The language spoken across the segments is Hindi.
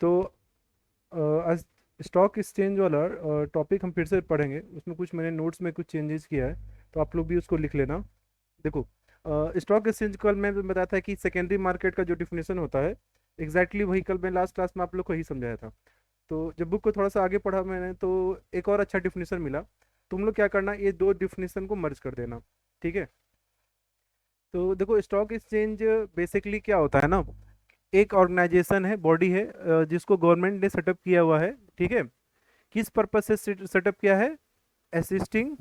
तो आज स्टॉक एक्सचेंज वाला टॉपिक हम फिर से पढ़ेंगे। उसमें कुछ मैंने नोट्स में कुछ चेंजेस किया है, तो आप लोग भी उसको लिख लेना। देखो, स्टॉक एक्सचेंज कल मैं बताया था कि सेकेंडरी मार्केट का जो डिफिनेशन होता है, एग्जैक्टली वही कल मैं लास्ट क्लास में आप लोग को ही समझाया था। तो जब बुक को थोड़ा सा आगे पढ़ा मैंने तो एक और अच्छा डिफिनेशन मिला। तुम लोग क्या करना, ये दो डिफिनेशन को मर्ज कर देना। ठीक है। तो देखो, स्टॉक एक्सचेंज बेसिकली क्या होता है ना, एक ऑर्गेनाइजेशन है, बॉडी है, जिसको गवर्नमेंट ने सेटअप किया हुआ है। ठीक है। किस पर्पज से सेटअप किया है? Assisting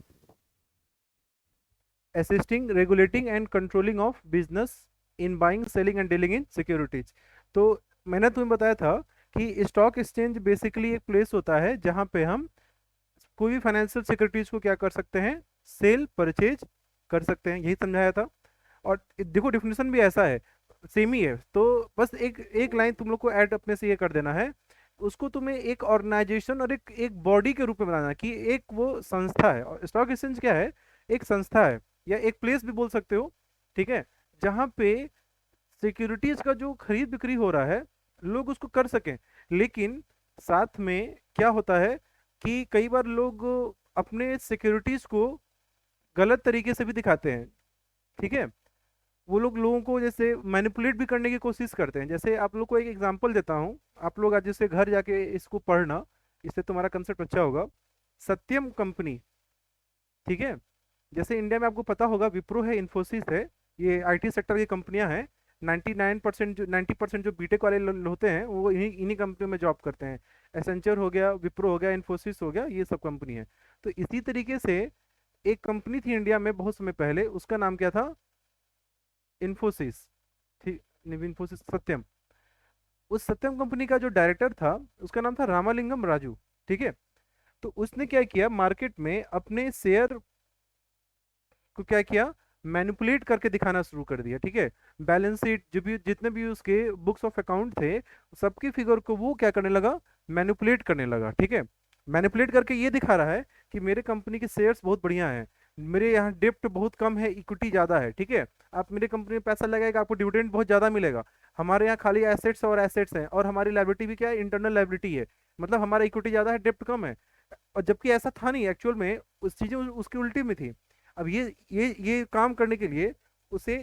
assisting regulating and controlling of business in buying selling and dealing in securities. तो मैंने तुम्हें बताया था कि स्टॉक एक्सचेंज बेसिकली एक प्लेस होता है जहां पे हम कोई भी फाइनेंशियल सिक्योरिटीज को क्या कर सकते हैं, सेल परचेज कर सकते हैं। यही समझाया था। और देखो, डिफिनेशन भी ऐसा है, सेम ही है। तो बस एक एक लाइन तुम लोग को ऐड अपने से ये कर देना है, उसको तुम्हें एक ऑर्गेनाइजेशन और एक बॉडी के रूप में बनाना है कि एक वो संस्था है। और स्टॉक एक्सचेंज क्या है? एक संस्था है, या एक प्लेस भी बोल सकते हो। ठीक है। जहाँ पे सिक्योरिटीज का जो खरीद बिक्री हो रहा है, लोग उसको कर सकें। लेकिन साथ में क्या होता है कि कई बार लोग अपने सिक्योरिटीज को गलत तरीके से भी दिखाते हैं। ठीक है। वो लोग लोगों को जैसे मैनिपुलेट भी करने की कोशिश करते हैं। जैसे आप लोग को एक एग्जांपल देता हूँ, आप लोग आज जैसे घर जाके इसको पढ़ना, इससे तुम्हारा कंसेप्ट अच्छा होगा। सत्यम कंपनी, ठीक है। जैसे इंडिया में आपको पता होगा, विप्रो है, इन्फोसिस है, ये आईटी सेक्टर की कंपनियां हैं। 99% जो 90% जो बीटेक वाले होते हैं वो इन्हीं इन्हीं कंपनियों में जॉब करते हैं। एसेंचर हो गया, विप्रो हो गया, इन्फोसिस हो गया, ये सब कंपनी है। तो इसी तरीके से एक कंपनी थी इंडिया में बहुत समय पहले, उसका नाम क्या था? इन्फोसिस। ठीक। नहीं, इन्फोसिस, सत्यम। उस सत्यम कंपनी का जो डायरेक्टर था, उसका नाम था रामालिंगम राजू। ठीक है। तो उसने क्या किया, मार्केट में अपने शेयर को क्या किया, मैनिपुलेट करके दिखाना शुरू कर दिया। ठीक है। बैलेंस शीट जो भी, जितने भी उसके बुक्स ऑफ अकाउंट थे, सबकी फिगर को वो क्या करने लगा, मैनिपुलेट करने लगा। ठीक है। मैनिपुलेट करके ये दिखा रहा है कि मेरे कंपनी के शेयर्स बहुत बढ़िया हैं, मेरे यहाँ डेप्ट बहुत कम है, इक्विटी ज़्यादा है। ठीक है। आप मेरे कंपनी में पैसा लगाएगा, आपको डिविडेंड बहुत ज़्यादा मिलेगा। हमारे यहाँ खाली एसेट्स और एसेट्स हैं, और हमारी लाइबिलिटी भी क्या है, इंटरनल लाइबिलिटी है। मतलब हमारा इक्विटी ज़्यादा है, डेप्ट कम है। और जबकि ऐसा था नहीं, एक्चुअल में उस चीज़ें उसकी उल्टी में थी। अब ये काम करने के लिए उसे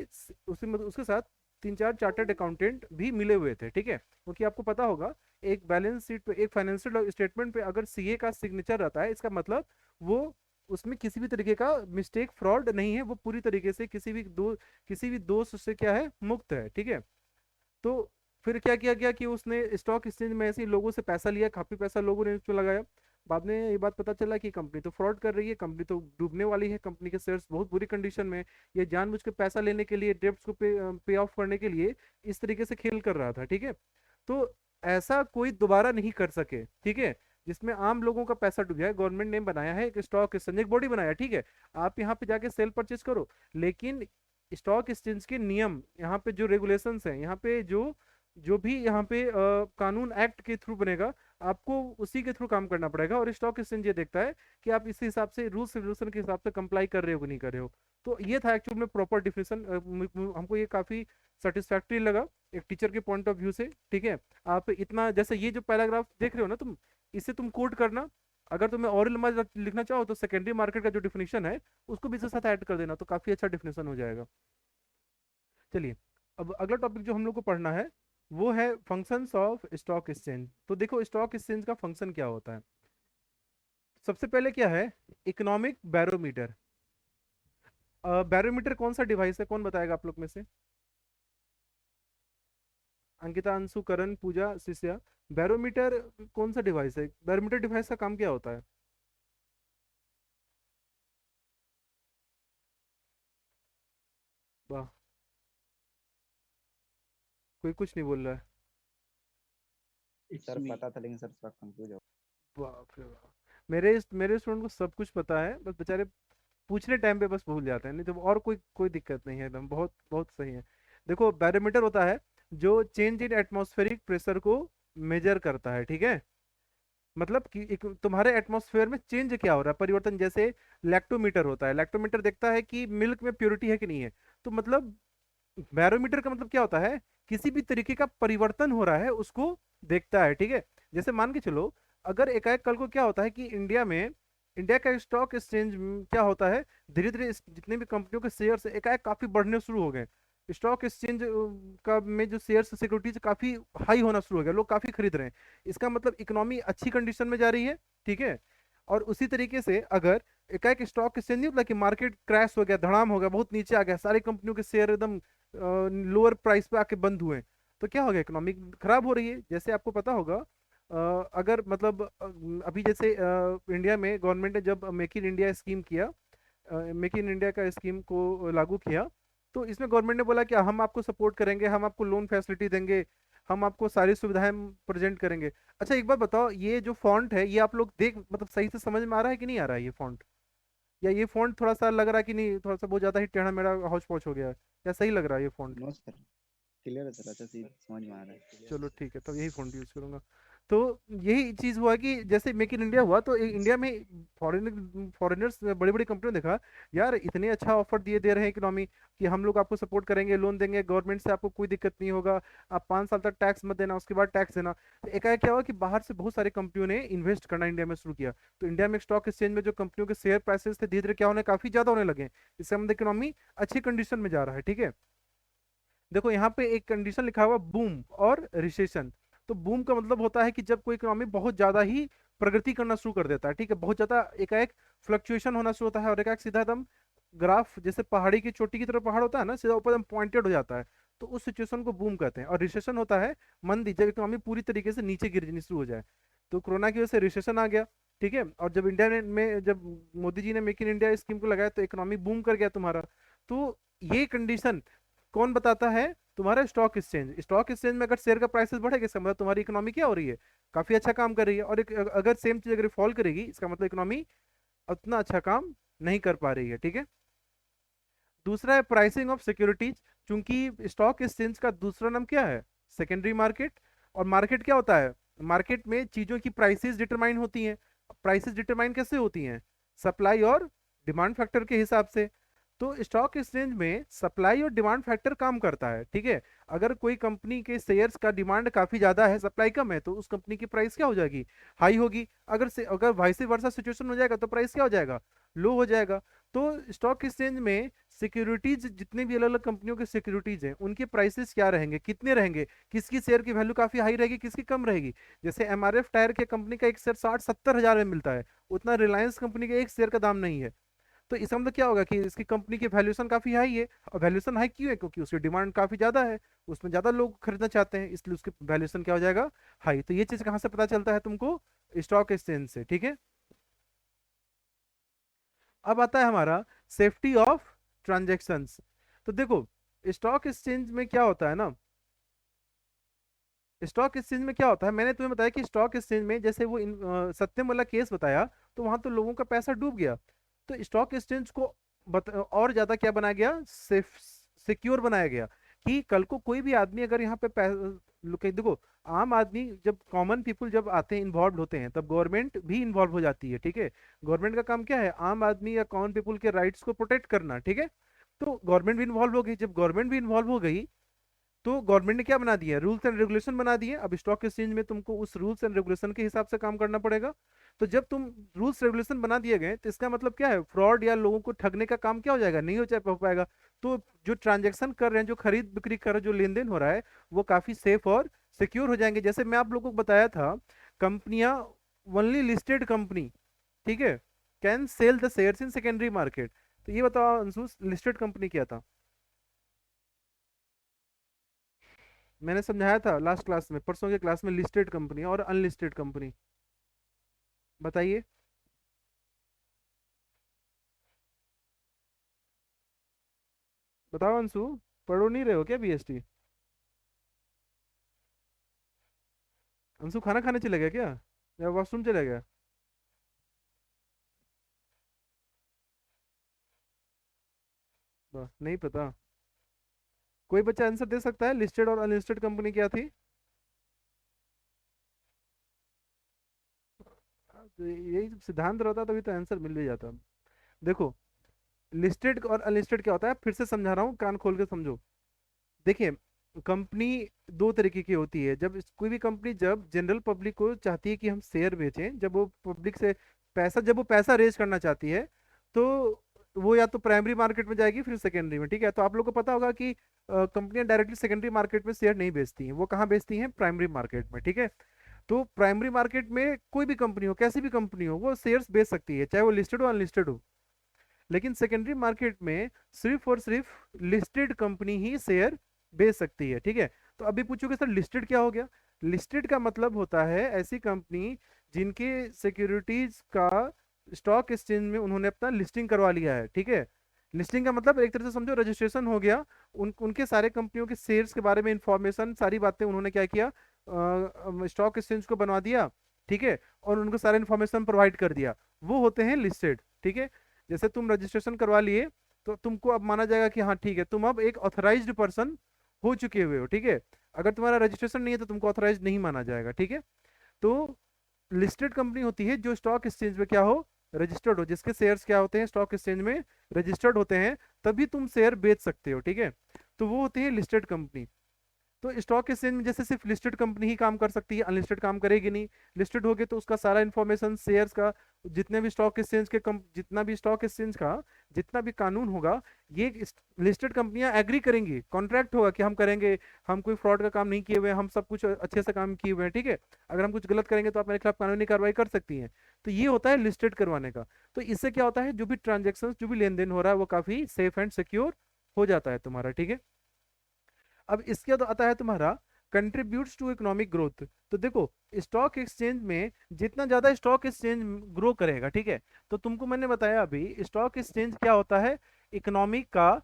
उसे मतलब उसके साथ तीन चार चार्टर्ड अकाउंटेंट भी मिले हुए थे। ठीक है। क्योंकि आपको पता होगा, एक बैलेंस शीट पे, एक फाइनेंशियल स्टेटमेंट पे अगर सीए का सिग्नेचर रहता है, इसका मतलब वो उसमें किसी भी तरीके का मिस्टेक, फ्रॉड नहीं है, वो पूरी तरीके से किसी भी दोष से क्या है, मुक्त है। ठीक है। तो फिर क्या किया गया कि उसने स्टॉक एक्सचेंज में ऐसे ही लोगों से पैसा लिया, काफी पैसा लोगों ने उसमें लगाया। बाद में ये बात पता चला कि कंपनी तो फ्रॉड कर रही है, कंपनी तो डूबने वाली है, कंपनी के शेयर्स बहुत बुरी कंडीशन में हैं। ये जानबूझ के पैसा लेने के लिए, डेब्ट्स को पे ऑफ करने के लिए इस तरीके से खेल कर रहा था। ठीक है। तो ऐसा कोई दोबारा नहीं कर सके। ठीक है। जिसमें आम लोगों का पैसा डूब जाए, गवर्नमेंट ने बनाया है एक स्टॉक एक्सचेंज, एक बॉडी बनाया। ठीक है। आप यहाँ पे जाके सेल परचेज करो। लेकिन स्टॉक एक्सचेंज के नियम, यहाँ पे जो रेगुलेशंस हैं, यहाँ पे जो जो भी यहाँ पे कानून एक्ट के थ्रू बनेगा, आपको उसी के थ्रू काम करना पड़ेगा। और स्टॉक एक्सचेंज ये देखता है कि आप इस हिसाब से, रूल्स रेगुलेशन के हिसाब से कंप्लाई कर रहे हो कि नहीं कर रहे हो। तो ये था एक्चुअल में प्रॉपर डिफिनेशन। हमको ये काफी सेटिस्फैक्टरी लगा एक टीचर के पॉइंट ऑफ व्यू से। ठीक है। आप इतना, जैसे ये जो पैराग्राफ देख रहे हो ना तुम, इसे तुम कोट करना। अगर तुम्हें और लंबा लिखना चाहो तो सेकेंडरी मार्केट का जो डिफिनेशन है, उसको भी इसके साथ ऐड कर देना, तो काफी अच्छा डिफिनेशन हो जाएगा। चलिए, अब अगला टॉपिक जो हम लोग को पढ़ना है, वो है फंक्शंस ऑफ स्टॉक एक्सचेंज। तो देखो, स्टॉक एक्सचेंज का फंक्शन क्या होता है। सबसे पहले क्या है, इकोनॉमिक बैरोमीटर। बैरोमीटर कौन सा डिवाइस है, कौन बताएगा आप लोग में से? अंकिता, अंशु, करण, पूजा, शिष्या। बैरोमीटर कौन सा डिवाइस है? बैरोमीटर डिवाइस का काम क्या होता है? वाह, कोई कुछ नहीं बोल रहा है। सर पता था, लेकिन सर थोड़ा कंफ्यूज हो। बाप रे बाप। मेरे स्टूडेंट को सब कुछ पता है, बस बेचारे पूछने टाइम पे बस भूल जाते हैं। नहीं तो और कोई कोई दिक्कत नहीं है, एकदम बहुत बहुत सही है। देखो, बैरोमीटर होता है जो चेंज इन एटमॉस्फेरिक प्रेशर को मेजर करता है। ठीक है। मतलब कि एक तुम्हारे एटमॉस्फेयर में चेंज क्या हो रहा है, परिवर्तन। जैसे लैक्टोमीटर होता है, लैक्टोमीटर देखता है कि मिल्क में प्योरिटी है कि नहीं है। तो मतलब बैरोमीटर का मतलब क्या होता है, किसी भी तरीके का परिवर्तन हो रहा है उसको देखता है, ठीक है। जैसे मान के चलो, अगर एकाएक कल को क्या होता है कि इंडिया का स्टॉक एक्सचेंज क्या होता है, धीरे धीरे जितने भी कंपनियों के शेयर एकाएक काफी बढ़ने शुरू हो गए। स्टॉक एक्सचेंज का में जो शेयर सिक्योरिटीज काफी हाई होना शुरू हो गया, लोग काफी खरीद रहे हैं। इसका मतलब इकोनॉमी अच्छी कंडीशन में जा रही है, ठीक है। और उसी तरीके से अगर एकाएक स्टॉक एक्सचेंज नहीं होता कि मार्केट क्रैश हो गया, धड़ाम हो गया, बहुत नीचे आ गया, सारी कंपनियों के शेयर एकदम लोअर प्राइस पे आके बंद हुए, तो क्या हो गया, इकोनॉमी खराब हो रही है। जैसे आपको पता होगा, अगर मतलब अभी जैसे इंडिया में गवर्नमेंट ने जब मेक इन इंडिया स्कीम किया, मेक इन इंडिया का स्कीम को लागू किया, तो इसमें गवर्नमेंट ने बोला कि हम आपको सपोर्ट करेंगे, हम आपको लोन फैसिलिटी देंगे, हम आपको सारी सुविधाएं प्रेजेंट करेंगे। अच्छा एक बात बताओ, ये जो फॉन्ट है ये आप लोग देख मतलब सही से समझ में आ रहा है कि नहीं आ रहा है ये फॉन्ट? या ये फॉन्ट थोड़ा सा लग रहा है कि नहीं, थोड़ा सा बहुत ज्यादा ही टेढ़ा मेढ़ा हौच पौच हो गया है, या सही लग रहा है ये फॉन्ट? नो सर, क्लियर है सर, अच्छा सी समझ में आ रहा है। चलो ठीक है, तब यही फ़ॉन्ट यूज़ करूंगा। तो यही चीज़ हुआ कि जैसे मेक इन इंडिया हुआ, तो इंडिया में फॉरेनर्स बड़ी बड़ी कंपनियों ने देखा, यार इतने अच्छा ऑफर दिए दे रहे हैं इकोनॉमी, कि हम लोग आपको सपोर्ट करेंगे, लोन देंगे, गवर्नमेंट से आपको कोई दिक्कत नहीं होगा, आप 5 साल तक टैक्स मत देना, उसके बाद टैक्स देना। तो एकाएक क्या हुआ कि बाहर से बहुत सारी कंपनियों ने इन्वेस्ट करना इंडिया में शुरू किया। तो इंडिया में स्टॉक एक्सचेंज में जो कंपनियों के शेयर प्राइसेस थे, धीरे धीरे क्या होने, काफी ज्यादा होने लगे। इससे मतलब इकोनॉमी अच्छी कंडीशन में जा रहा है, ठीक है। देखो यहाँ पे एक कंडीशन लिखा हुआ, बूम और रिसेशन। तो बूम का मतलब होता है कि जब कोई इकोनॉमी बहुत ज्यादा ही प्रगति करना शुरू कर देता है, ठीक है, बहुत ज्यादा एकाएक फ्लक्चुएशन होना शुरू होता है, और एकाएक सीधा एकदम ग्राफ जैसे पहाड़ी की चोटी की तरह पहाड़ होता है ना, सीधा ऊपर एकदम पॉइंटेड हो जाता है, तो उस सिचुएशन को बूम कहते हैं। और रिसेशन होता है मंदी, जब इकोनॉमी पूरी तरीके से नीचे गिरनी शुरू हो जाए। तो कोरोना की वजह से रिसेशन आ गया, ठीक है। और जब इंडिया में जब मोदी जी ने मेक इन इंडिया स्कीम को लगाया, तो इकोनॉमी बूम कर गया तुम्हारा। तो ये कंडीशन कौन बताता है? तुम्हारा स्टॉक एक्सचेंज। स्टॉक एक्सचेंज में अगर शेयर का प्राइसेस बढ़ेगा, इसका मतलब तुम्हारी इकोनॉमी क्या हो रही है, काफी अच्छा काम कर रही है। और अगर सेम चीज अगर फॉल करेगी, इसका मतलब इकोनॉमी उतना अच्छा काम नहीं कर पा रही है, ठीक है। दूसरा है प्राइसिंग ऑफ सिक्योरिटीज। चूंकि स्टॉक एक्सचेंज का दूसरा नाम क्या है? Secondary market. और मार्केट क्या होता है? मार्केट में चीजों की प्राइसेस डिटरमाइन होती हैं। प्राइसेस डिटरमाइन कैसे होती हैं? सप्लाई और डिमांड फैक्टर के हिसाब से। तो स्टॉक एक्सचेंज में सप्लाई और डिमांड फैक्टर काम करता है, ठीक है। अगर कोई कंपनी के शेयर्स का डिमांड काफी ज्यादा है, सप्लाई कम है, तो उस कंपनी की प्राइस क्या हो जाएगी? हाई होगी। अगर वाइस वर्सा सिचुएशन हो जाएगा, तो प्राइस क्या हो जाएगा? लो हो जाएगा। तो स्टॉक एक्सचेंज में सिक्योरिटीज, जितने भी अलग अलग कंपनियों के सिक्योरिटीज हैं, उनके प्राइसेस क्या रहेंगे, कितने रहेंगे, किसकी शेयर की वैल्यू काफी हाई रहेगी, किसकी कम रहेगी। जैसे एमआरएफ टायर के कंपनी का एक शेयर 60-70 हजार में मिलता है, उतना रिलायंस कंपनी के एक शेयर का दाम नहीं है। तो इसका मतलब क्या होगा कि इसकी कंपनी की वैल्यूएशन काफी हाई है। और वैल्यूएशन हाई क्यों है? क्योंकि उसकी डिमांड काफी ज्यादा है, उसमें ज्यादा लोग खरीदना चाहते हैं, इसलिए उसकी वैल्यूएशन क्या हो जाएगा? हाई। तो ये चीज कहाँ से पता चलता है तुमको? स्टॉक एक्सचेंज से, ठीक है। अब आता है हमारा सेफ्टी ऑफ ट्रांजेक्शन्स। तो देखो, स्टॉक एक्सचेंज में क्या होता है ना, स्टॉक एक्सचेंज में क्या होता है, मैंने तुम्हें बताया कि स्टॉक एक्सचेंज में जैसे वो सत्यम वाला केस बताया, तो वहां तो लोगों का पैसा डूब गया। तो स्टॉक एक्सचेंज को और ज्यादा क्या बनाया गया? सेफ, सिक्योर बनाया गया। कि कल को कोई भी आदमी अगर यहाँ पे देखो, आम आदमी जब कॉमन पीपल जब आते हैं, इन्वॉल्व होते हैं, तब गवर्नमेंट भी इन्वॉल्व हो जाती है, ठीक है। गवर्नमेंट का काम क्या है? आम आदमी या कॉमन पीपल के राइट्स को प्रोटेक्ट करना, ठीक है। तो गवर्नमेंट भी इन्वॉल्व हो गई। जब गवर्नमेंट भी इन्वॉल्व हो गई, तो गवर्नमेंट ने क्या बना दिया? रूल्स एंड रेगुलेशन बना दिए। अब स्टॉक एक्सचेंज में तुमको उस रूल्स एंड रेगुलेशन के हिसाब से काम करना पड़ेगा। तो जब तुम रूल्स रेगुलेशन बना दिए गए, तो इसका मतलब क्या है? फ्रॉड या लोगों को ठगने का काम क्या हो जाएगा? नहीं हो पाएगा। तो जो ट्रांजेक्शन कर रहे हैं, जो खरीद बिक्री कर रहे हैं, जो लेन देन हो रहा है, वो काफी सेफ और सिक्योर हो जाएंगे। जैसे मैं आप लोगों को बताया था, कंपनियां, ओनली लिस्टेड कंपनी, ठीक है, can sell the shares in secondary market. तो ये बताओ अंशु, लिस्टेड कंपनी क्या था? मैंने समझाया था लास्ट क्लास में, परसों के क्लास में, लिस्टेड कंपनी और अनलिस्टेड कंपनी। बताइए। बताओ अंशु, पढ़ो नहीं रहे हो क्या बीएसटी? अंशु खाना खाने चले गया क्या, या वॉशरूम चले गया? नहीं पता। कोई बच्चा आंसर दे सकता है, लिस्टेड और अनलिस्टेड कंपनी क्या थी? तो यही जब सिद्धांत रहता तभी तो आंसर मिल ही जाता। देखो, लिस्टेड और अनलिस्टेड क्या होता है, फिर से समझा रहा हूँ, कान खोल के समझो। देखिए, कंपनी दो तरीके की होती है। जब कोई भी कंपनी जब जनरल पब्लिक को चाहती है कि हम शेयर बेचें, जब वो पब्लिक से जब वो पैसा रेज करना चाहती है, तो वो या तो प्राइमरी मार्केट में जाएगी, फिर सेकेंडरी में। ठीक है, तो आप लोग को पता होगा कि कंपनियां डायरेक्टली सेकेंडरी मार्केट में शेयर नहीं बेचती हैं, वो कहाँ बेचती हैं? प्राइमरी मार्केट में। ठीक है, तो प्राइमरी मार्केट में कोई भी कंपनी हो, कैसी भी कंपनी हो, वो शेयर्स बेच सकती है, चाहे वो लिस्टेड हो अनलिस्टेड हो। लेकिन सेकेंडरी मार्केट में सिर्फ और सिर्फ लिस्टेड कंपनी ही शेयर बेच सकती है। ठीक है, तो अभी पूछोगे सर लिस्टेड क्या हो गया? लिस्टेड का मतलब होता है ऐसी कंपनी जिनके सिक्योरिटीज का स्टॉक एक्सचेंज में उन्होंने अपना लिस्टिंग करवा लिया है। ठीक है, लिस्टिंग का मतलब एक तरह से समझो रजिस्ट्रेशन हो गया। उनके सारे कंपनियों के शेयर्स के बारे में इंफॉर्मेशन, सारी बातें उन्होंने क्या किया, स्टॉक एक्सचेंज को बनवा दिया। ठीक है, और उनको सारा इंफॉर्मेशन प्रोवाइड कर दिया, वो होते हैं लिस्टेड। ठीक है, जैसे तुम रजिस्ट्रेशन करवा लिए, तो तुमको अब माना जाएगा कि हाँ ठीक है, तुम अब एक ऑथराइज्ड पर्सन हो चुके हुए हो। ठीक है, अगर तुम्हारा रजिस्ट्रेशन नहीं है तो तुमको ऑथराइज्ड नहीं माना जाएगा। ठीक है, तो लिस्टेड कंपनी होती है जो स्टॉक एक्सचेंज में क्या हो, रजिस्टर्ड हो, जिसके शेयर्स क्या होते हैं, स्टॉक एक्सचेंज में रजिस्टर्ड होते हैं, तभी तुम शेयर बेच सकते हो। ठीक है, तो वो होती है लिस्टेड कंपनी। तो स्टॉक एक्सचेंज में जैसे सिर्फ लिस्टेड कंपनी ही काम कर सकती है, अनलिस्टेड काम करेगी नहीं। लिस्टेड होगे तो उसका सारा इन्फॉर्मेशन शेयर्स का, जितने भी स्टॉक एक्सचेंज के जितना भी स्टॉक एक्सचेंज का जितना भी कानून होगा, ये लिस्टेड कंपनियां एग्री करेंगी, कॉन्ट्रैक्ट होगा कि हम करेंगे, हम कोई फ्रॉड का काम नहीं किए हुए हैं, हम सब कुछ अच्छे से काम किए हुए हैं। ठीक है, अगर हम कुछ गलत करेंगे तो आप मेरे खिलाफ कानूनी कार्रवाई कर सकती हैं। तो ये होता है लिस्टेड करवाने का। तो इससे क्या होता है, जो भी ट्रांजेक्शन, जो भी लेन देन हो रहा है, वो काफी सेफ एंड सिक्योर हो जाता है तुम्हारा। ठीक है, अब इसके बाद आता है तुम्हारा कंट्रीब्यूट्स टू इकोनॉमिक ग्रोथ। तो देखो, स्टॉक एक्सचेंज में जितना ज्यादा स्टॉक एक्सचेंज ग्रो करेगा, ठीक है, तो तुमको मैंने बताया अभी, स्टॉक एक्सचेंज क्या होता है, इकोनॉमी का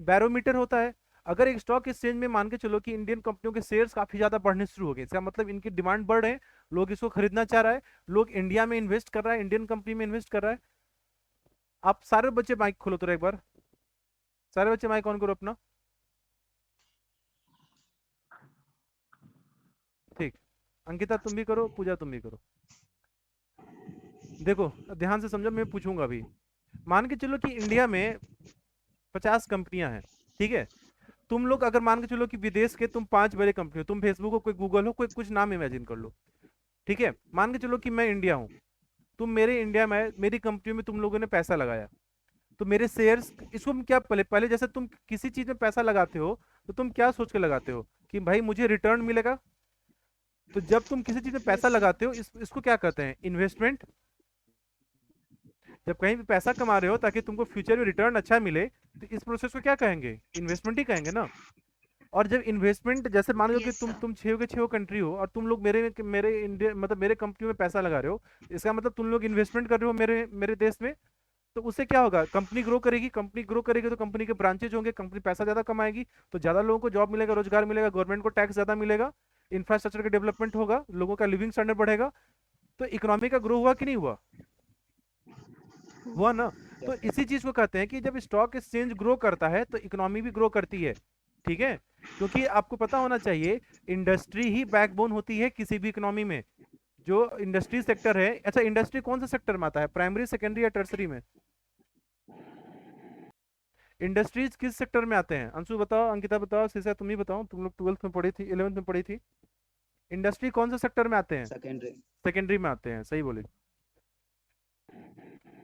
बैरोमीटर होता है। अगर एक स्टॉक एक्सचेंज में मान के चलो कि इंडियन कंपनियों के शेयर्स काफी ज्यादा बढ़ने शुरू हो गए, इसका मतलब इनकी डिमांड बढ़ रहे हैं, लोग इसको खरीदना चाह रहा है, लोग इंडिया में इन्वेस्ट कर रहा है, इंडियन कंपनी में इन्वेस्ट कर रहा है। आप सारे बच्चे माइक खोलो तो एक बार, सारे बच्चे माइक ऑन करो अपना। ठीक, अंकिता तुम भी करो, पूजा तुम भी करो। देखो ध्यान से समझो, मैं पूछूंगा अभी। मान के चलो कि इंडिया में 50 कंपनियां हैं। ठीक है, तुम लोग अगर मान के चलो कि विदेश के तुम 5 बड़े कंपनी हो, तुम फेसबुक हो, कोई गूगल हो, कोई कुछ नाम इमेजिन कर लो। ठीक है, मान के चलो कि मैं इंडिया हूँ, तुम मेरे इंडिया में, मेरी कंपनी में तुम लोगों ने पैसा लगाया, तो मेरे शेयर्स, इसको हम क्या, पहले पहले जैसे तुम किसी चीज में पैसा लगाते हो, तो तुम क्या सोच के लगाते हो कि भाई मुझे रिटर्न मिलेगा। तो जब तुम किसी चीज में पैसा लगाते हो, इसको क्या कहते हैं, इन्वेस्टमेंट। जब कहीं भी पैसा कमा रहे हो ताकि तुमको फ्यूचर में रिटर्न अच्छा मिले, तो इस प्रोसेस को क्या कहेंगे, इन्वेस्टमेंट ही कहेंगे ना। और जब इन्वेस्टमेंट, जैसे मान लो कि यस सर। तुम छह के छह कंट्री हो, और तुम लोग मेरे मेरे इंडिया, मतलब मेरे कंपनी में पैसा लगा रहे हो, इसका मतलब तुम लोग इन्वेस्टमेंट कर रहे हो मेरे मेरे देश में। तो उससे क्या होगा, कंपनी ग्रो करेगी, कंपनी ग्रो करेगी तो कंपनी के ब्रांचेज होंगे, कंपनी पैसा ज्यादा कमाएगी, तो ज्यादा लोगों को जॉब मिलेगा, रोजगार मिलेगा, गवर्नमेंट को टैक्स ज्यादा मिलेगा, इंफ्रास्ट्रक्चर का डेवलपमेंट होगा, लोगों का लिविंग स्टैंडर्ड बढ़ेगा। तो इकोनॉमी का ग्रो हुआ कि नहीं हुआ? हुआ ना। तो यस इसी सर। चीज को कहते हैं कि जब स्टॉक एक्सचेंज ग्रो करता है तो इकोनॉमी भी ग्रो करती है। ठीक है, क्योंकि आपको पता होना चाहिए, इंडस्ट्री ही बैकबोन होती है किसी भी इकोनॉमी में। जो इंडस्ट्री सेक्टर है, अच्छा इंडस्ट्री कौन सा सेक्टर में आता है, प्राइमरी, सेकेंडरी या टर्सरी में? इंडस्ट्रीज किस सेक्टर में आते हैं? अंशु बताओ, अंकिता बताओ, शीशा तुम ही बताओ, तुम लोग 12th में पढ़ी थी, 11th में पढ़ी थी। इंडस्ट्री कौन सा सेक्टर में आते हैं? सेकेंडरी। सेकेंडरी में आते हैं, सही बोले।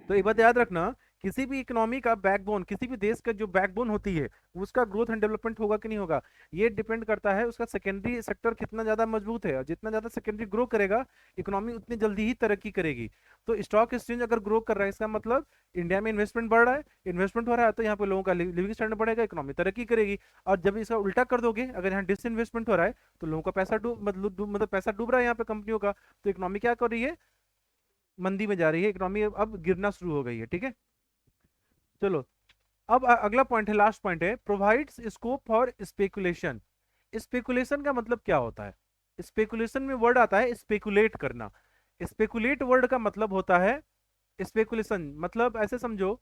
तो एक बात याद रखना, किसी भी इकोनॉमी का बैकबोन, किसी भी देश का जो बैकबोन होती है, उसका ग्रोथ एंड डेवलपमेंट होगा कि नहीं होगा, ये डिपेंड करता है उसका सेकेंडरी सेक्टर कितना ज्यादा मजबूत है। और जितना ज्यादा सेकेंडरी ग्रो करेगा, इकोनॉमी उतनी जल्दी ही तरक्की करेगी। तो स्टॉक एक्सचेंज अगर ग्रो कर रहा है, इसका मतलब इंडिया में इन्वेस्टमेंट बढ़ रहा है, इन्वेस्टमेंट हो रहा है, तो यहाँ पे लोगों का लिविंग स्टैंडर्ड बढ़ेगा, इकोनॉमी तरक्की करेगी। और जब इसका उल्टा कर दोगे, अगर यहाँ डिसइन्वेस्टमेंट हो रहा है, तो लोगों का पैसा मतलब पैसा डूब रहा है यहाँ पे कंपनियों का, तो इकोनॉमी क्या कर रही है, मंदी में जा रही है, इकोनॉमी अब गिरना शुरू हो गई है। ठीक है, चलो अब अगला पॉइंट है, लास्ट पॉइंट है, provides scope for speculation. Speculation का मतलब क्या होता है? स्पेकुलेशन में वर्ड आता है स्पेकुलेट करना। स्पेकुलेट वर्ड का मतलब होता है, स्पेकुलेशन मतलब ऐसे समझो,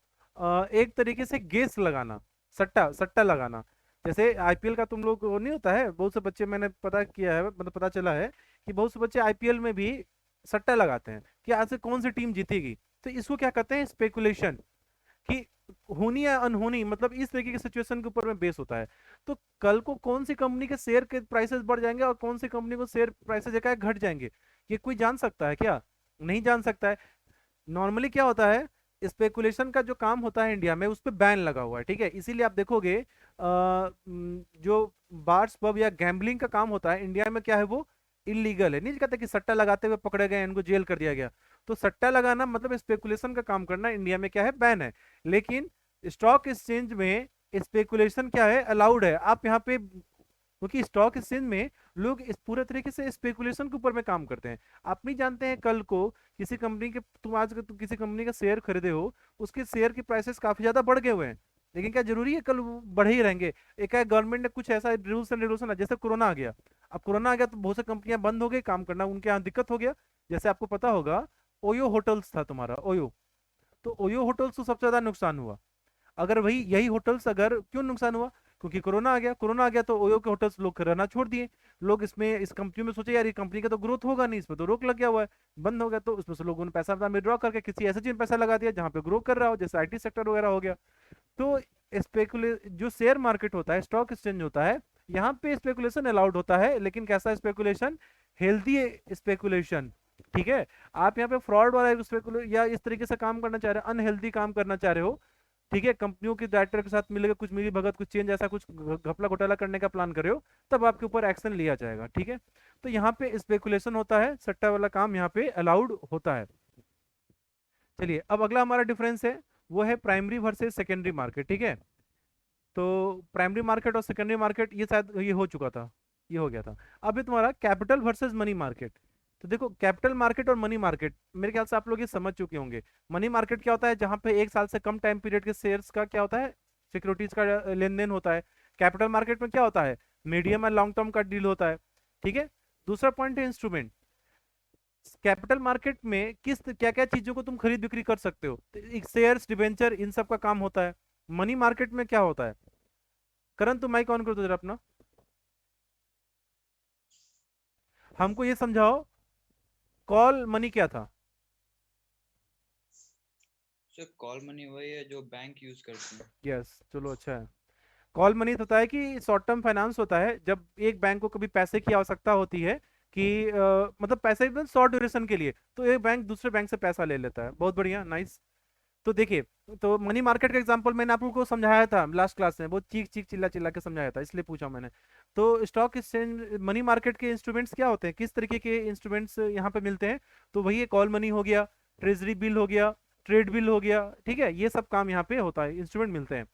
एक तरीके से गेस लगाना, सट्टा सट्टा लगाना। जैसे आईपीएल का तुम लोग वो नहीं होता है, बहुत से बच्चे, मैंने पता किया है, मतलब पता चला है कि बहुत से बच्चे आईपीएल में भी सट्टा लगाते हैं कि आज से कौन सी टीम जीतेगी। तो इसको क्या कहते हैं, स्पेकुलेशन। कि होनी या अनहोनी, मतलब इस तरीके की सिचुएशन के ऊपर में बेस होता है। तो कल को कौन सी कंपनी के शेयर के प्राइसेस बढ़ जाएंगे और कौन सी कंपनी को शेयर प्राइसेस जो है घट जाएंगे, ये कोई जान सकता है क्या? नहीं जान सकता है। नॉर्मली क्या होता है, स्पेकुलेशन का जो काम होता है इंडिया में उस पे बैन लगा हुआ है, ठीक है। इसीलिए आप देखोगे जो बार्स पब या गैम्बलिंग का काम होता है इंडिया में, क्या है वो इलीगल है। नहीं कहते कि सट्टा लगाते हुए पकड़े गए, इनको जेल कर दिया गया। तो सट्टा लगाना मतलब स्पेकुलेशन का काम करना इंडिया में क्या है, बैन है। लेकिन स्टॉक एक्सचेंज में स्पेकुलेशन क्या है, अलाउड है। आप यहाँ पे, क्योंकि स्टॉक एक्सचेंज में लोग इस पूरे तरीके से स्पेकुलेशन के ऊपर में काम करते हैं। आप नहीं जानते हैं कल को किसी कंपनी के, तुम आज तुम किसी कंपनी का शेयर खरीदे हो, उसके शेयर की प्राइसेस काफी ज्यादा बढ़ गए हुए हैं, लेकिन क्या जरूरी है कल वो बढ़े ही रहेंगे? एक है गवर्नमेंट ने कुछ ऐसा रूल्स एंड रेगुलेशन, जैसे कोरोना आ गया। अब कोरोना आ गया तो बहुत सी कंपनियां बंद हो गई काम करना, उनके यहाँ दिक्कत हो गया। जैसे आपको पता होगा, ओयो होटल्स था तुम्हारा, ओयो। तो ओयो होटल्स को सबसे ज्यादा नुकसान हुआ। अगर वही यही होटल्स, अगर क्यों नुकसान हुआ, क्योंकि कोरोना आ गया। कोरोना आ गया तो ओयो के होटल्स लोग रहना छोड़ दिए। लोग इसमें इस कंपनी में सोचे यार ये कंपनी का तो ग्रोथ होगा नहीं, इसमें तो रोक लग गया हुआ है, बंद हो गया। तो उसमें से लोगों ने पैसा अपना विड्रॉ करके किसी ऐसे चीज में पैसा लगा दिया जहां पे ग्रो कर रहा हो, जैसे आईटी सेक्टर वगैरह हो गया। तो स्पेकुले जो शेयर मार्केट होता है, स्टॉक एक्सचेंज होता है, यहाँ पे स्पेकुलेशन अलाउड होता है, लेकिन कैसा स्पेकुलेशन, हेल्दी स्पेकुलेशन, ठीक है। आप यहाँ पे फ्रॉड वाला या इस तरीके से काम करना चाह रहे हो, अनहेल्दी काम करना चाह रहे हो, ठीक है, कंपनियों के डायरेक्टर के साथ मिलकर कुछ मिली भगत, कुछ चेंज, ऐसा कुछ घपला घोटाला करने का प्लान कर रहे हो, तब आपके ऊपर एक्शन लिया जाएगा, ठीक है। तो यहाँ पे स्पेकुलेशन होता है, सट्टा वाला काम यहाँ पे अलाउड होता है। चलिए, अब अगला हमारा डिफरेंस है, वो है प्राइमरी वर्सेस सेकेंडरी मार्केट, ठीक है। तो प्राइमरी मार्केट और सेकेंडरी मार्केट ये शायद ये हो चुका था, ये हो गया था। अब ये तुम्हारा कैपिटल वर्सेस मनी मार्केट। तो देखो, कैपिटल मार्केट और मनी मार्केट, मेरे ख्याल से आप लोग ये समझ चुके होंगे। मनी मार्केट क्या होता है, जहां पे एक साल से कम टाइम पीरियड के शेयर्स का क्या होता है, सिक्योरिटीज का लेन देन होता है। कैपिटल मार्केट में क्या होता है, मीडियम और लॉन्ग टर्म का डील होता है, ठीक है। दूसरा पॉइंट है इंस्ट्रूमेंट। कैपिटल मार्केट में किस क्या क्या चीजों को तुम खरीद बिक्री कर सकते हो, तो शेयर्स, डिबेंचर, इन सब का काम होता है। मनी मार्केट में क्या होता है, करण तुम माइक ऑन कर दो जरा अपना, हमको ये समझाओ, कॉल मनी क्या था? सर कॉल मनी वही है जो बैंक यूज करते हैं। यस, चलो अच्छा है। कॉल मनी तो होता है कि शॉर्ट टर्म फाइनेंस होता है, जब एक बैंक को कभी पैसे की आवश्यकता होती है कि मतलब पैसे एकदम शॉर्ट ड्यूरेशन के लिए, तो एक बैंक दूसरे बैंक से पैसा ले लेता है। बहुत बढ़िया, नाइस। तो देखिए, तो मनी मार्केट का एग्जांपल मैंने आप लोगों को समझाया था लास्ट क्लास में, बहुत चीख चीख चिल्ला चिल्ला के समझाया था, इसलिए पूछा मैंने। तो स्टॉक एक्सचेंज मनी मार्केट के इंस्ट्रूमेंट्स क्या होते हैं, किस तरीके के इंस्ट्रूमेंट्स यहाँ पे मिलते हैं? तो वही है, कॉल मनी हो गया, ट्रेजरी बिल हो गया, ट्रेड बिल हो गया, ठीक है, ये सब काम यहाँ पे होता है, इंस्ट्रूमेंट मिलते हैं।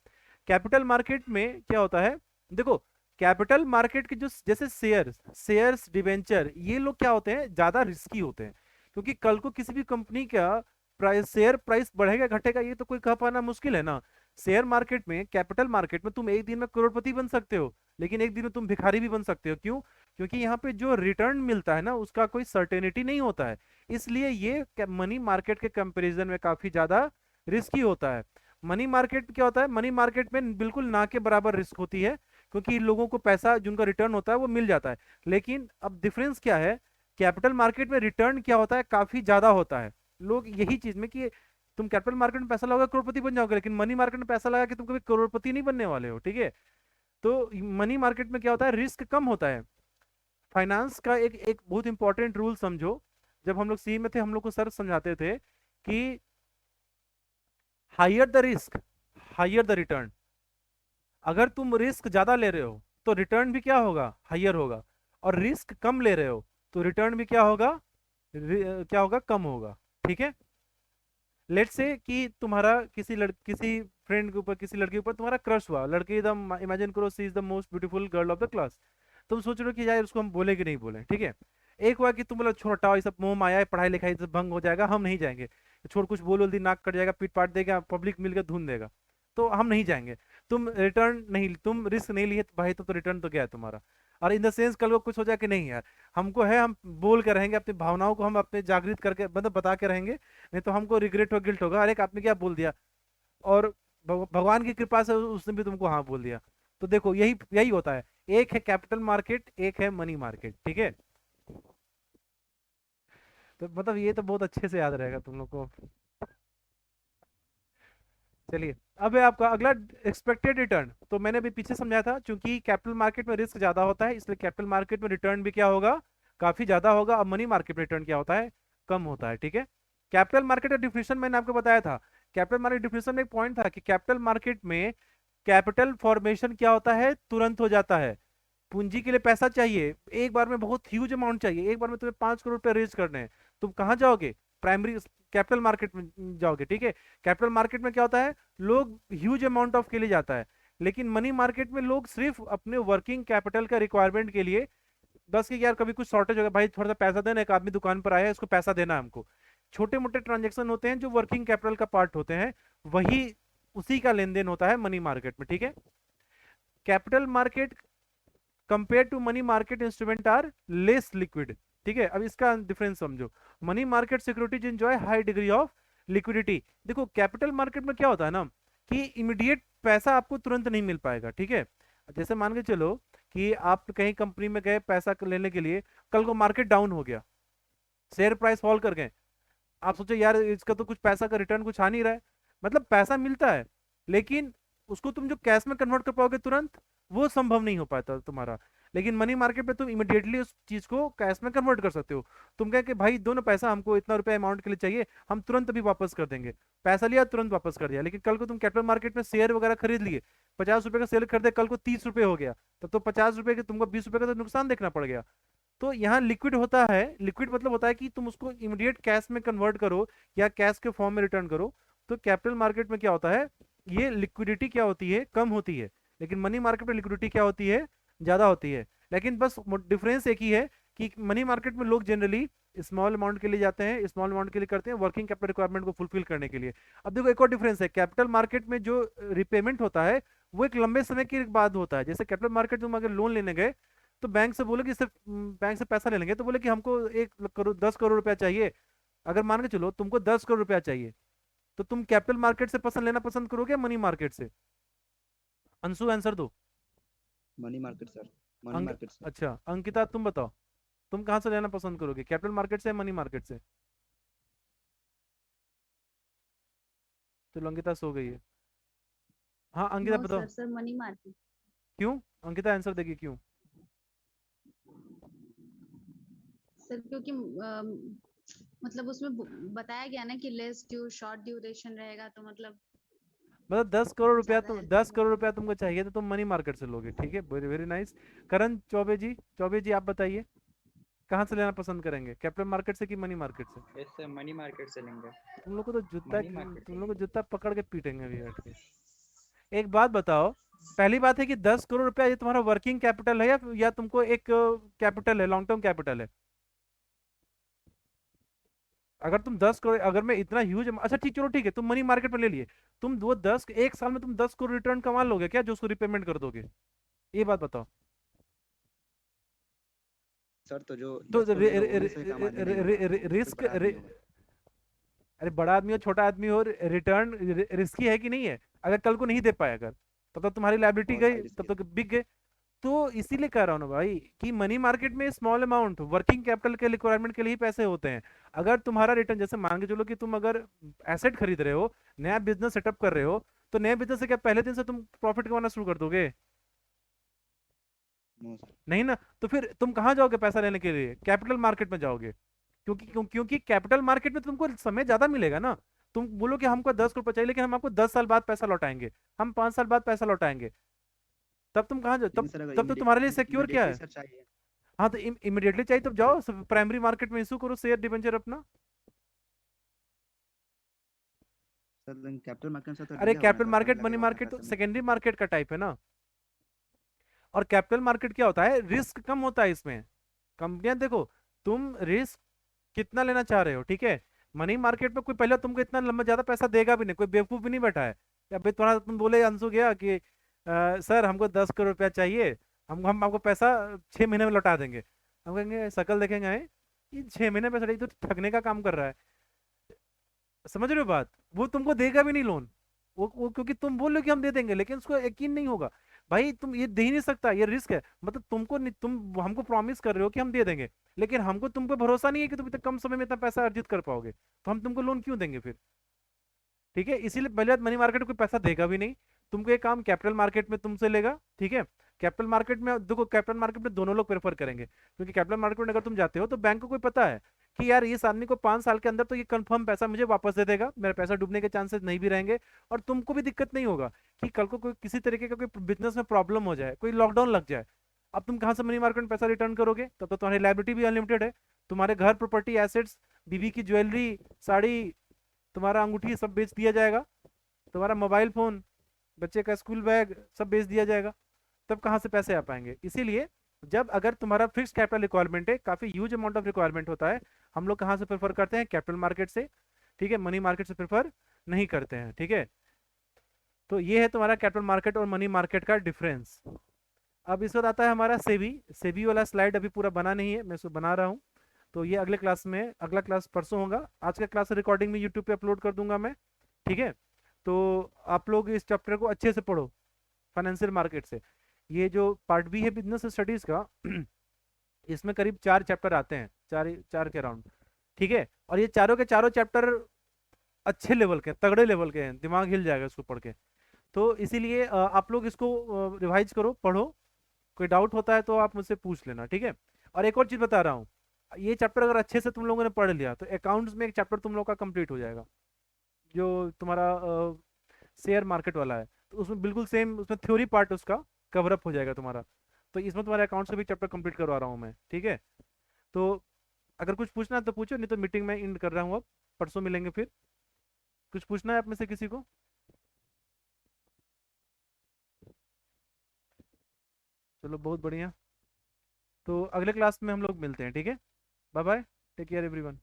कैपिटल मार्केट में क्या होता है, देखो, कैपिटल मार्केट के जो जैसे शेयर्स शेयर्स डिवेंचर, ये लोग क्या होते हैं, ज्यादा रिस्की होते हैं। क्योंकि कल को किसी भी कंपनी का प्राइस, शेयर प्राइस बढ़ेगा घटेगा, ये तो कोई कह पाना मुश्किल है ना। शेयर मार्केट में, कैपिटल मार्केट में तुम एक दिन में करोड़पति बन सकते हो, लेकिन एक दिन में तुम भिखारी भी बन सकते हो। क्यों? क्योंकि यहाँ पे जो रिटर्न मिलता है ना, उसका कोई सर्टेनिटी नहीं होता है। इसलिए ये मनी मार्केट के कंपैरिजन में काफी ज्यादा रिस्की होता है। मनी मार्केट क्या होता है, मनी मार्केट में बिल्कुल ना के बराबर रिस्क होती है, क्योंकि लोगों को पैसा जिनका रिटर्न होता है वो मिल जाता है। लेकिन अब डिफरेंस क्या है, कैपिटल मार्केट में रिटर्न क्या होता है, काफी ज्यादा होता है। लोग यही चीज में कि तुम कैपिटल मार्केट में पैसा लगाओगे करोड़पति बन जाओगे, लेकिन मनी मार्केट में पैसा लगा के तुम कभी करोड़पति नहीं बनने वाले हो, ठीक है। तो मनी मार्केट में क्या होता है, रिस्क कम होता है। फाइनेंस का एक एक बहुत इंपॉर्टेंट रूल समझो, जब हम लोग सी में थे, हम लोग को सर समझाते थे कि higher the risk, higher the return. अगर तुम रिस्क ज्यादा ले रहे हो तो रिटर्न भी क्या होगा, हायर होगा। और रिस्क कम ले रहे हो तो रिटर्न भी क्या होगा, क्या होगा, कम होगा, ठीक है। लेट्स से कि तुम्हारा किसी फ्रेंड के ऊपर, किसी लड़के के ऊपर तुम्हारा क्रश हुआ, लड़की एकदम, इमेजिन करो she is the most beautiful girl of the class. तुम सोच रहे हो कि यार उसको हम बोले कि नहीं बोले, ठीक है। एक हुआ कि तुम बोलो छोड़ हटाओ, ये सब मोह माया है, पढ़ाई लिखाई सब भंग हो जाएगा, हम नहीं जाएंगे। छोड़, कुछ बोल दी नाक कट जाएगा, पीट पाट देगा, पब्लिक मिलकर धुन देगा, तो हम नहीं जाएंगे। तुम रिटर्न नहीं, तुम रिस्क नहीं लिए, तो भाई तो रिटर्न तो गया है तुम्हारा। और इन द सेंस कल को कुछ हो जाए कि नहीं यार, हमको है, हम बोल के रहेंगे, अपनी भावनाओं को हम अपने जागृत करके मतलब बता के रहेंगे, नहीं तो हमको रिग्रेट और गिल्ट होगा, अरे आपने क्या बोल दिया। और भगवान की कृपा से उसने भी तुमको हाँ बोल दिया। तो देखो, यही यही होता है, एक है कैपिटल मार्केट, एक है मनी मार्केट, ठीक है। तो मतलब ये तो बहुत अच्छे से याद रहेगा तुम लोग को। चलिए, अब है आपका अगला एक्सपेक्टेड रिटर्न। तो मैंने अभी पीछे समझाया था, क्योंकि कैपिटल मार्केट में रिस्क ज्यादा होता है, इसलिए कैपिटल मार्केट में रिटर्न भी क्या होगा, काफी ज्यादा होगा। अब मनी मार्केट में रिटर्न क्या होता है, कम होता है। ठीक है, कैपिटल मार्केट का डिफिनेशन मैंने आपको बताया था। कैपिटल मार्केट डिफिनेशन में एक पॉइंट था कि कैपिटल मार्केट में कैपिटल फॉर्मेशन क्या होता है, तुरंत हो जाता है। पूंजी के लिए पैसा चाहिए, एक बार में बहुत ह्यूज अमाउंट चाहिए, एक बार में तुम्हें 5 करोड़ रुपए रेज करने हैं, तुम कहाँ जाओगे, प्राइमरी कैपिटल मार्केट में जाओगे। ठीक है, कैपिटल मार्केट में क्या होता है, लोग ह्यूज अमाउंट ऑफ के लिए जाता है। लेकिन मनी मार्केट में लोग सिर्फ अपने वर्किंग कैपिटल का रिक्वायरमेंट के लिए, बस कि यार कभी कुछ शॉर्टेज हो गया, भाई थोड़ा सा पैसा देना, एक आदमी दुकान पर आया है, इसको पैसा देना है हमको। छोटे मोटे ट्रांजेक्शन होते हैं जो वर्किंग कैपिटल का पार्ट होते हैं, वही उसी का लेन देन होता है मनी मार्केट में। ठीक है, capital market compare to money market instrument are less liquid. ठीक है, अब इसका डिफरेंस समझो। Money market securities enjoy high degree of liquidity. देखो कैपिटल मार्केट में क्या होता है ना, कि इमीडिएट पैसा आपको तुरंत नहीं मिल पाएगा। ठीक है, जैसे मान के चलो कि आप कहीं कंपनी में गए पैसा लेने के लिए, कल को मार्केट डाउन हो गया, शेयर प्राइस फॉल कर गए, आप सोचे यार इसका तो कुछ पैसा का रिटर्न कुछ आ नहीं रहा है, मतलब पैसा मिलता है, लेकिन उसको तुम जो कैश में कन्वर्ट कर पाओगे तुरंत, वो संभव नहीं हो पाता तुम्हारा। लेकिन मनी मार्केट में तुम इमिडिएटली उस चीज को कैश में कन्वर्ट कर सकते हो। तुम कहे कि भाई दोनों पैसा हमको इतना रुपया अमाउंट के लिए चाहिए, हम तुरंत अभी वापस कर देंगे, पैसा लिया तुरंत वापस कर दिया। लेकिन कल को तुम कैपिटल मार्केट में शेयर वगैरह खरीद लिए, 50 रुपए का शेयर खरीदे, कल को 30 रुपए हो गया, तब तो 50 रुपए के तुमको 20 रुपए का तो नुकसान देखना पड़ गया। तो यहाँ लिक्विड होता है, लिक्विड मतलब होता है कि तुम उसको इमीडिएट कैश में कन्वर्ट करो या कैश के फॉर्म में रिटर्न करो। तो कैपिटल मार्केट में क्या होता है, ये लिक्विडिटी क्या होती है, कम होती है। लेकिन मनी मार्केट में लिक्विडिटी क्या होती है, ज्यादा होती है। लेकिन बस डिफरेंस एक ही है कि मनी मार्केट में लोग जनरली स्मॉल अमाउंट के लिए जाते हैं, स्मॉल अमाउंट के लिए करते हैं, वर्किंग कैपिटल रिक्वायरमेंट को फुलफिल करने के लिए। अब देखो एक और डिफरेंस है, कैपिटल मार्केट में जो रिपेमेंट होता है वो एक लंबे समय के बाद होता है। जैसे कैपिटल मार्केट तुम अगर लोन लेने गए, तो बैंक से बोले कि सिर्फ बैंक से पैसा ले लेंगे, तो बोले कि हमको 1 करोड़ 10 करोड़ रुपया चाहिए। अगर मान के चलो तुमको 10 करोड़ रुपया चाहिए, तो तुम कैपिटल मार्केट से पसंद लेना पसंद करोगे मनी मार्केट से? अंशु आंसर दो। मनी मार्केट सर, मनी अंक मार्केट से। अच्छा अंकिता तुम बताओ, तुम कहाँ से लेना पसंद करोगे, कैपिटल मार्केट से या मनी मार्केट से? चलो अंकिता सो गई है। हाँ अंकिता नो बताओ। Sir, sir money market. क्यों? अंकिता आंसर देगी क्यों? सर क्योंकि मतलब उसमें बताया गया ना कि लेस ड्यू शॉर्ट ड्यूरेशन रहेगा, तो मतलब मतलब 10 करोड़ रुपया, ज्यादा तुम हेल्प दस होगा। करोड़ रुपया तुमको चाहिए तो तुम मनी मार्केट से लोगे। ठीक है, वेरी वेरी नाइस। करण चौबे जी, चौबे जी आप बताइए, कहाँ से लेना पसंद करेंगे, कैपिटल मार्केट से कि मनी मार्केट से? इससे मनी मार्केट से लेंगे। तुम लोग को तो जूता, मनी मार्केट तुम से लोग को लेंगे। जूता पकड़ के पीटेंगे अभी बैठ के। एक बात बताओ, पहली बात है कि 10 करोड़ रुपया ये तुम्हारा वर्किंग कैपिटल है या तुमको एक कैपिटल है, लॉन्ग टर्म कैपिटल है? अगर तुम 10 करोड़, अगर मैं इतना ह्यूज, अच्छा ठीक, चलो ठीक है, तुम मनी मार्केट में ले लिए, तुम वो 1 साल में तुम 10 करोड़ रिटर्न कमा लोगे क्या, जो उसको रिपेमेंट कर दोगे? ये बात बताओ। सर तो जो तो 10 करोड़ लेगा वो में से एक आम आदमी नहीं होगा, वो कोई रिस्क, बड़ा आदमी होगा। अरे बड़ा आदमी हो छोटा आदमी हो, रिटर्न रिस्की है कि नहीं है? अगर कल को नहीं दे पाए, अगर तब तक तुम्हारी लायबिलिटी बहुत गई, हाई रिस्क तब है तक सर। बिक गए। तो इसीलिए कह रहा हूँ ना भाई, कि मनी मार्केट में स्मॉल अमाउंट वर्किंग कैपिटल के रिक्वायरमेंट के लिए ही पैसे होते हैं। अगर तुम्हारा रिटर्न, जैसे मान के चलो कि तुम अगर एसेट खरीद रहे हो, नया बिजनेस सेटअप कर रहे हो, तो नए बिजनेस से क्या पहले दिन से तुम प्रॉफिट कमाना शुरू कर दोगे? No sir. नहीं ना। तो फिर तुम कहाँ जाओगे पैसा लेने के लिए, कैपिटल मार्केट में जाओगे। क्योंकि कैपिटल मार्केट में तुमको समय ज्यादा मिलेगा ना। तुम बोलो कि हमको 10 करोड़ चाहिए, लेकिन हम आपको 10 साल बाद पैसा लौटाएंगे, हम 5 साल बाद पैसा लौटाएंगे, तब तुम कहाँ जाओ, लेकिन तब सर अगर तब तो तुम्हारे लिए सिक्योर क्या इमीडिएटली है? सर चाहिए। हाँ तो इमिडिएटली चाहिए, तब जाओ प्राइमरी मार्केट में इशू करो शेयर डिबेंचर अपना। सर कैपिटल मार्केट से तो अरे डिले होगा ना कैपिटल सर, समय मार्केट मनी लगेगा उतना मार्केट तो पैसे में। सेकेंडरी मार्केट का टाइप है ना। और कैपिटल मार्केट क्या होता है, रिस्क कम होता है इसमें। कंपनियां देखो, तुम रिस्क कितना लेना चाह रहे हो, ठीक है। मनी मार्केट में कोई पहले तुमको इतना लंबा ज्यादा पैसा देगा भी नहीं, कोई बेवकूफ भी नहीं बैठा है। या भाई तुम्हारा, तुम बोले अंशु गया कि सर हमको 10 करोड़ रुपया चाहिए, हम आपको पैसा 6 महीने में लौटा देंगे। हम कहेंगे, शकल देखेंगे, "हैं, ये 6 महीने पैसा ये तो ठगने का काम कर रहा है"। समझ रहे हो बात, वो तुमको देगा भी नहीं लोन। वो क्योंकि तुम बोल रहे हो कि हम दे देंगे, लेकिन उसको यकीन नहीं होगा। भाई तुम ये दे ही नहीं सकता, ये रिस्क है। मतलब तुमको तुम हमको प्रॉमिस कर रहे हो कि हम दे देंगे, लेकिन हमको तुम पे भरोसा नहीं है कि तुम इतने कम समय में इतना पैसा अर्जित कर पाओगे, तो हम तुमको लोन क्यों देंगे फिर? ठीक है, इसीलिए पहले बात मनी मार्केट में कोई पैसा देगा भी नहीं तुमको, ये काम कैपिटल मार्केट में तुमसे लेगा। ठीक है, कैपिटल मार्केट में देखो, कैपिटल मार्केट में दोनों लोग प्रेफर करेंगे, क्योंकि कैपिटल मार्केट में अगर तुम जाते हो तो बैंक को कोई पता है कि यार इस आदमी को 5 साल के अंदर तो ये कंफर्म पैसा मुझे वापस दे देगा, मेरा पैसा डूबने के चांसेस नहीं भी रहेंगे, और तुमको भी दिक्कत नहीं होगा कि कल को कोई किसी तरीके का कोई बिजनेस में प्रॉब्लम हो जाए, कोई लॉकडाउन लग जाए, अब तुम कहाँ से मनी मार्केट में पैसा रिटर्न करोगे? तब तो तुम्हारी लाइबिलिटी भी अनलिमिटेड है, तुम्हारे घर प्रॉपर्टी एसेट्स, बीवी की ज्वेलरी, साड़ी, तुम्हारा अंगूठी सब बेच दिया जाएगा, तुम्हारा मोबाइल फोन, बच्चे का स्कूल बैग सब बेच दिया जाएगा, तब कहाँ से पैसे आ पाएंगे? इसीलिए जब अगर तुम्हारा फिक्स कैपिटल रिक्वायरमेंट है, काफी ह्यूज अमाउंट ऑफ रिक्वायरमेंट होता है, हम लोग कहाँ से प्रेफर करते हैं? कैपिटल मार्केट से। ठीक है, मनी मार्केट से प्रेफर नहीं करते हैं। ठीक है, तो ये है तुम्हारा कैपिटल मार्केट और मनी मार्केट का डिफरेंस। अब इस वक्त आता है हमारा सेबी। सेबी वाला स्लाइड अभी पूरा बना नहीं है, मैं इसको बना रहा हूँ, तो ये अगले क्लास में, अगला क्लास परसों होगा, आज का क्लास रिकॉर्डिंग में यूट्यूब पे अपलोड कर दूंगा मैं। ठीक है, तो आप लोग इस चैप्टर को अच्छे से पढ़ो फाइनेंशियल मार्केट से। ये जो पार्ट बी है बिजनेस स्टडीज का इसमें करीब 4 चैप्टर आते हैं, चार चार के अराउंड। ठीक है, और ये चारों के चारों चैप्टर अच्छे लेवल के, तगड़े लेवल के हैं, दिमाग हिल जाएगा इसको पढ़ के। तो इसीलिए आप लोग इसको रिवाइज करो, पढ़ो, कोई डाउट होता है तो आप मुझसे पूछ लेना। ठीक है, और एक और चीज़ बता रहा हूँ, ये चैप्टर अगर अच्छे से तुम लोगों ने पढ़ लिया तो अकाउंट्स में एक चैप्टर तुम लोग का कंप्लीट हो जाएगा, जो तुम्हारा शेयर मार्केट वाला है, तो उसमें बिल्कुल सेम, उसमें थ्योरी पार्ट उसका कवर अप हो जाएगा तुम्हारा। तो इसमें तुम्हारे अकाउंट से भी चैप्टर कंप्लीट करवा रहा हूँ मैं। ठीक है, तो अगर कुछ पूछना है तो पूछो, नहीं तो मीटिंग में एंड कर रहा हूँ, अब परसों मिलेंगे फिर। कुछ पूछना है आप में से किसी को? चलो बहुत बढ़िया, तो अगले क्लास में हम लोग मिलते हैं। ठीक है, bye bye, take care everyone.